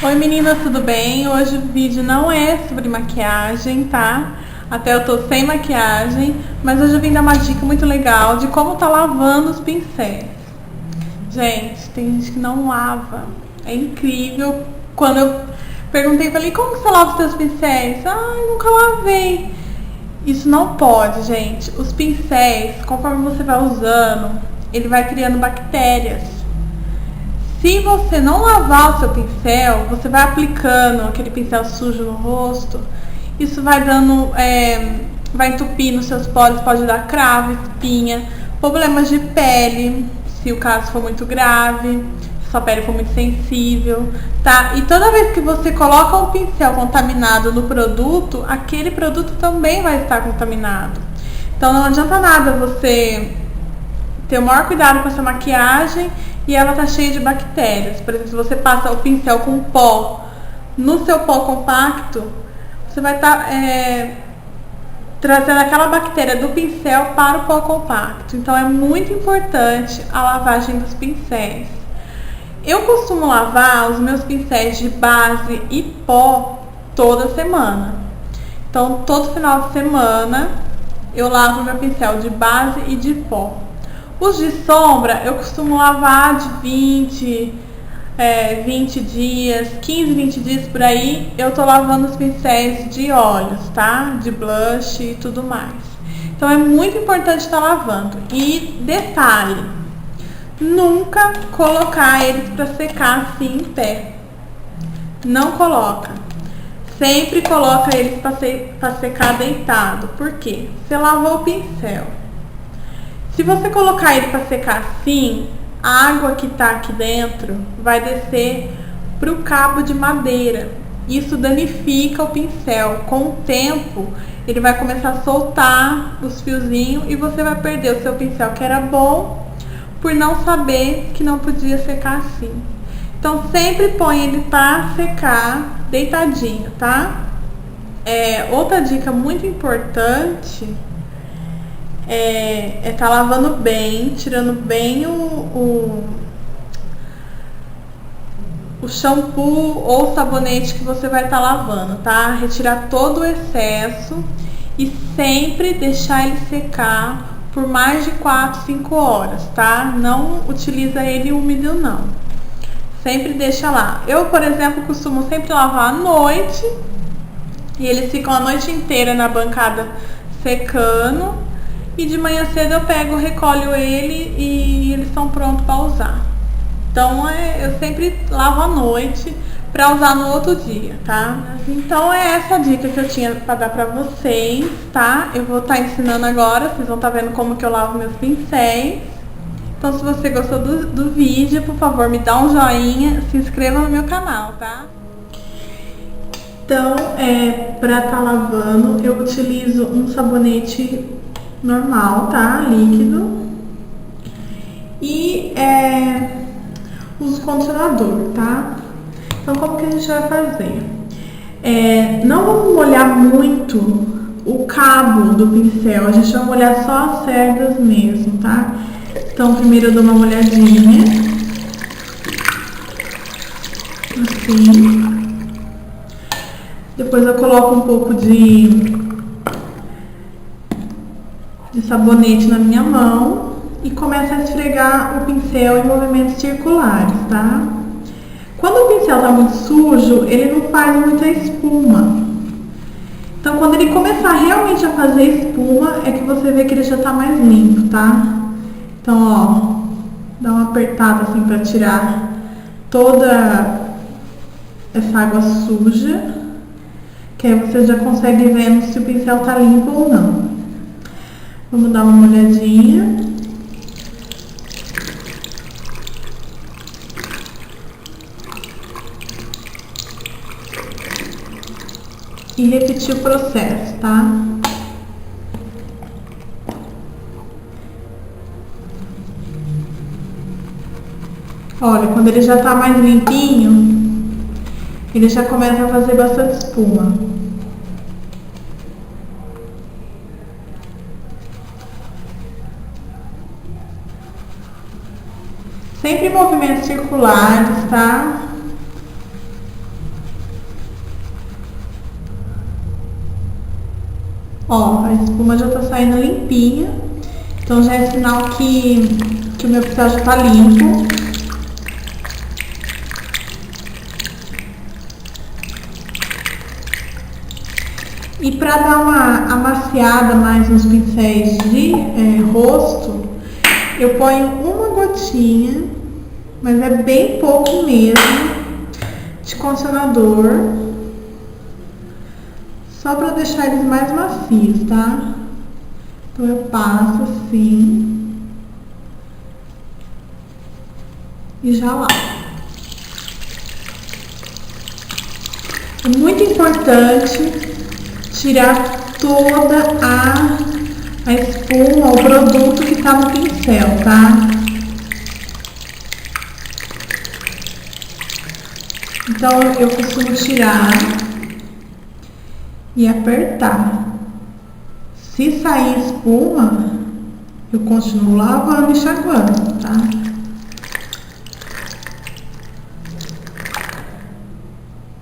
Oi meninas, tudo bem? Hoje o vídeo não é sobre maquiagem, tá? Até eu tô sem maquiagem, mas hoje eu vim dar uma dica muito legal de como tá lavando os pincéis. Gente, tem gente que não lava. É incrível. Quando eu perguntei, falei, como que você lava os seus pincéis? Ai, nunca lavei. Isso não pode, gente. Os pincéis, conforme você vai usando, ele vai criando bactérias. Se você não lavar o seu pincel, você vai aplicando aquele pincel sujo no rosto, isso vai dando, vai entupir nos seus poros, pode dar cravo, espinha, problemas de pele, se o caso for muito grave, se sua pele for muito sensível, tá? E toda vez que você coloca um pincel contaminado no produto, aquele produto também vai estar contaminado. Então não adianta nada você ter o maior cuidado com essa maquiagem e ela tá cheia de bactérias. Por exemplo, se você passa o pincel com pó no seu pó compacto, você vai estar trazendo aquela bactéria do pincel para o pó compacto. Então é muito importante a lavagem dos pincéis. Eu costumo lavar os meus pincéis de base e pó toda semana. Então todo final de semana eu lavo meu pincel de base e de pó. Os de sombra eu costumo lavar de 20 dias, 15, 20 dias por aí, eu tô lavando os pincéis de olhos, tá? De blush e tudo mais. Então é muito importante estar lavando. E detalhe, nunca colocar eles para secar assim em pé. Não coloca. Sempre coloca eles para secar deitado. Por quê? Você lavou o pincel. Se você colocar ele para secar assim, a água que está aqui dentro vai descer para o cabo de madeira. Isso danifica o pincel. Com o tempo, ele vai começar a soltar os fiozinhos e você vai perder o seu pincel que era bom por não saber que não podia secar assim. Então sempre põe ele para secar deitadinho, tá? Outra dica muito importante tá lavando bem, tirando bem o shampoo ou sabonete que você vai estar lavando, tá? Retirar todo o excesso e sempre deixar ele secar por mais de 4, 5 horas, tá? Não utiliza ele úmido não. Sempre deixa lá. Eu, por exemplo, costumo sempre lavar à noite e eles ficam a noite inteira na bancada secando. E de manhã cedo eu pego, recolho ele e eles estão prontos para usar. Então eu sempre lavo à noite para usar no outro dia, tá? Então é essa a dica que eu tinha para dar para vocês, tá? Eu vou estar ensinando agora, vocês vão estar vendo como que eu lavo meus pincéis. Então se você gostou do vídeo, por favor me dá um joinha, se inscreva no meu canal, tá? Então, para estar lavando, eu utilizo um sabonete normal, tá? Líquido. E uso condicionador, tá? Então como que a gente vai fazer? Não vamos molhar muito o cabo do pincel, a gente vai molhar só as cerdas mesmo, tá? Então primeiro eu dou uma molhadinha assim. Depois eu coloco um pouco de sabonete na minha mão e começo a esfregar o pincel em movimentos circulares, tá? Quando o pincel tá muito sujo, ele não faz muita espuma. Então, quando ele começar realmente a fazer espuma, é que você vê que ele já tá mais limpo, tá? Então, ó, dá uma apertada assim pra tirar toda essa água suja, que aí você já consegue ver se o pincel tá limpo ou não. Vamos dar uma olhadinha. E repetir o processo, tá? Olha, quando ele já tá mais limpinho, ele já começa a fazer bastante espuma. Sempre em movimentos circulares, tá? Ó, a espuma já tá saindo limpinha. Então já é sinal que o meu pincel já tá limpo. E para dar uma amaciada mais nos pincéis de rosto, eu ponho uma gotinha, mas é bem pouco mesmo, de condicionador, só para deixar eles mais macios, tá? Então eu passo assim e já lavo. É muito importante tirar toda a espuma, o produto que tá no pincel, tá? Então eu costumo tirar e apertar. Se sair espuma, eu continuo lavando e enxaguando, tá?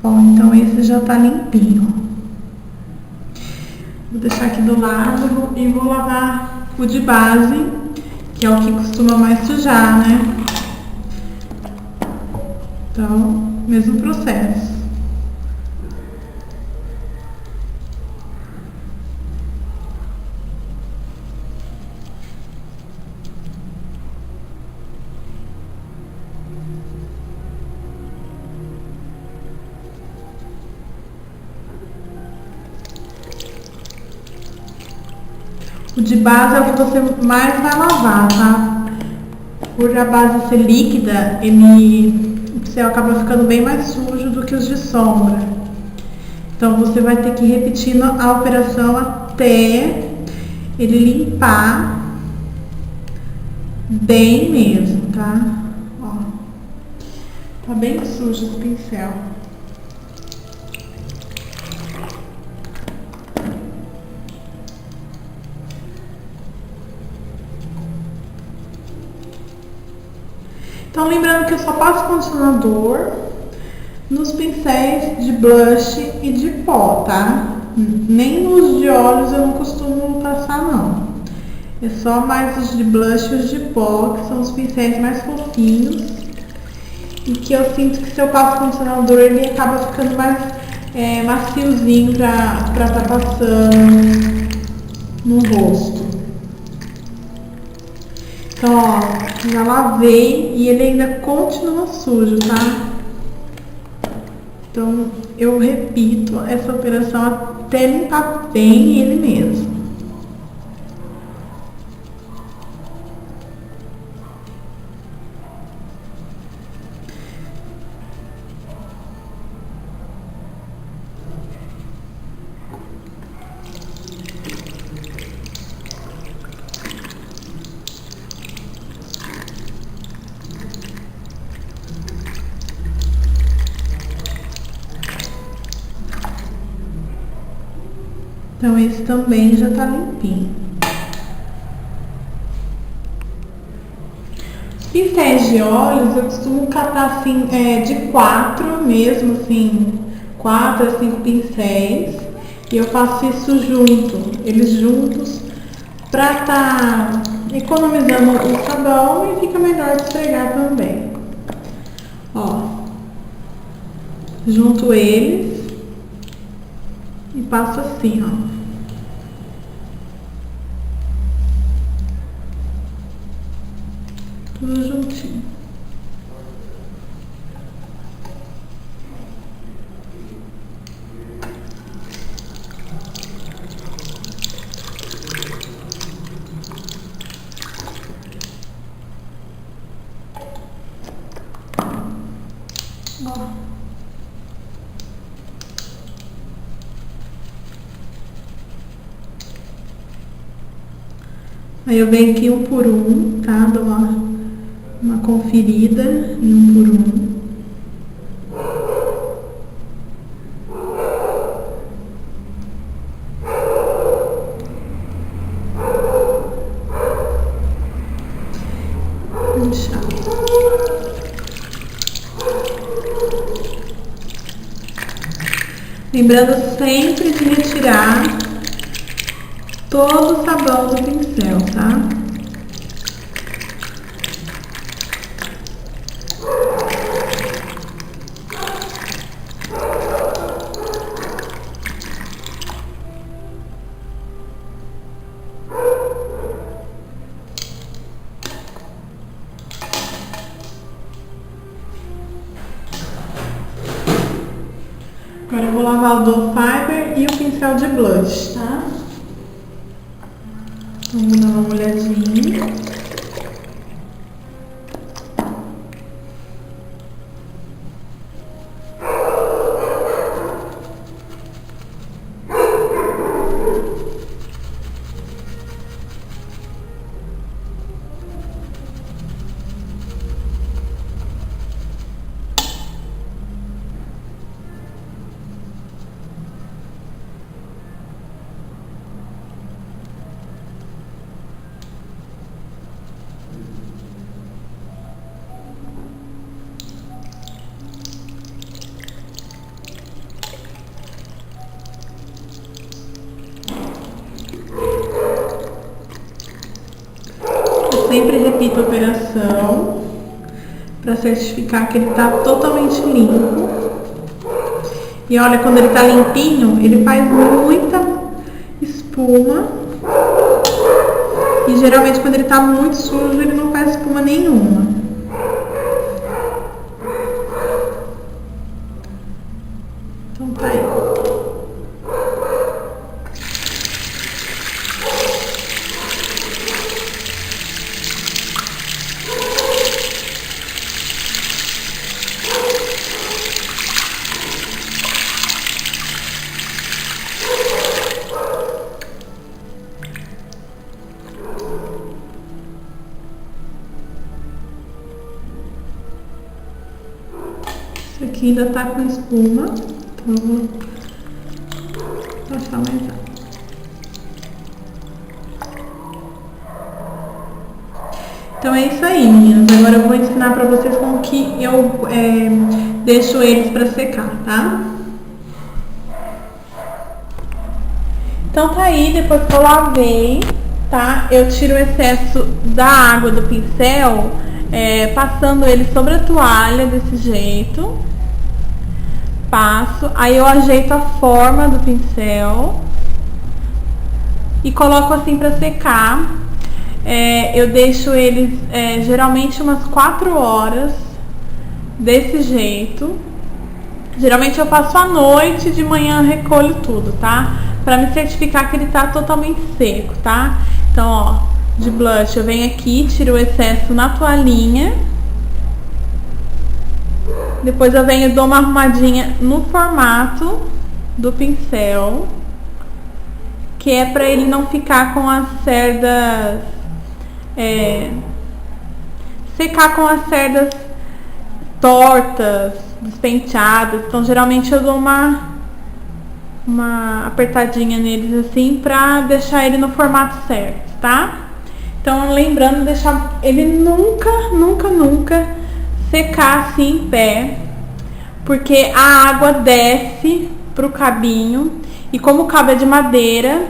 Bom, então esse já tá limpinho. Vou deixar aqui do lado e vou lavar o de base, que é o que costuma mais sujar, né? Então, mesmo processo. O de base é o que você mais vai lavar, tá? Por a base ser líquida, o pincel acaba ficando bem mais sujo do que os de sombra. Então você vai ter que ir repetindo a operação até ele limpar bem mesmo, tá? Ó, tá bem sujo o pincel. Então lembrando que eu só passo condicionador nos pincéis de blush e de pó, tá? Nem nos de olhos eu não costumo passar não. É só mais os de blush e os de pó, que são os pincéis mais fofinhos. E que eu sinto que se eu passo condicionador ele acaba ficando mais maciozinho pra tá passando no rosto. Então, ó, já lavei e ele ainda continua sujo, tá? Então, eu repito essa operação até limpar bem ele mesmo. Então esse também já tá limpinho. Pincéis de olhos eu costumo catar assim, de 4 mesmo, assim, 4 a 5 pincéis. E eu faço isso junto, eles juntos, pra tá economizando o sabão e fica melhor de esfregar também. Ó, junto eles e passo assim, ó. Tudo juntinho. Ó. Aí eu venho aqui um por um, tá? Dou uma conferida em um por um. Puxa. Lembrando sempre de retirar todo o sabão do pincel, tá? Agora eu vou lavar o Doe Fiber e o pincel de blush, tá? Vamos dar uma olhadinha. Sempre repito a operação para certificar que ele está totalmente limpo. E olha, quando ele está limpinho, ele faz muita espuma. E geralmente quando ele está muito sujo, ele não faz espuma nenhuma. Então tá aí. Esse aqui ainda tá com espuma, então eu vou passar mais água. Então é isso aí, meninas. Agora eu vou ensinar pra vocês como que eu deixo eles pra secar, tá? Então tá aí, depois que eu lavei, tá? Eu tiro o excesso da água do pincel, passando ele sobre a toalha desse jeito. Passo, aí eu ajeito a forma do pincel e coloco assim pra secar. Eu deixo eles geralmente umas 4 horas desse jeito. Geralmente eu passo à noite, de manhã recolho tudo, tá? Pra me certificar que ele tá totalmente seco, tá? Então, ó, de blush eu venho aqui, tiro o excesso na toalhinha. Depois eu venho e dou uma arrumadinha no formato do pincel, que é pra ele não ficar com as cerdas, secar com as cerdas tortas, despenteadas. Então geralmente eu dou uma apertadinha neles assim pra deixar ele no formato certo, tá? Então lembrando, deixar ele nunca secar assim em pé, porque a água desce pro cabinho e como o cabo é de madeira,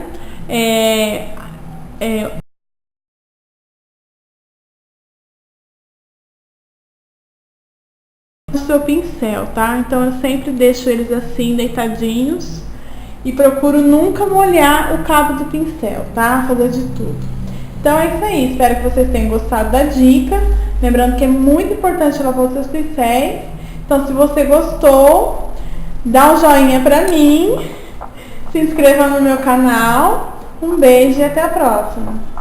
o seu pincel, tá? Então eu sempre deixo eles assim deitadinhos e procuro nunca molhar o cabo do pincel, tá? Fazer de tudo. Então é isso aí, espero que vocês tenham gostado da dica. Lembrando que é muito importante lavar os seus pincéis. Então se você gostou, dá um joinha pra mim, se inscreva no meu canal. Um beijo e até a próxima!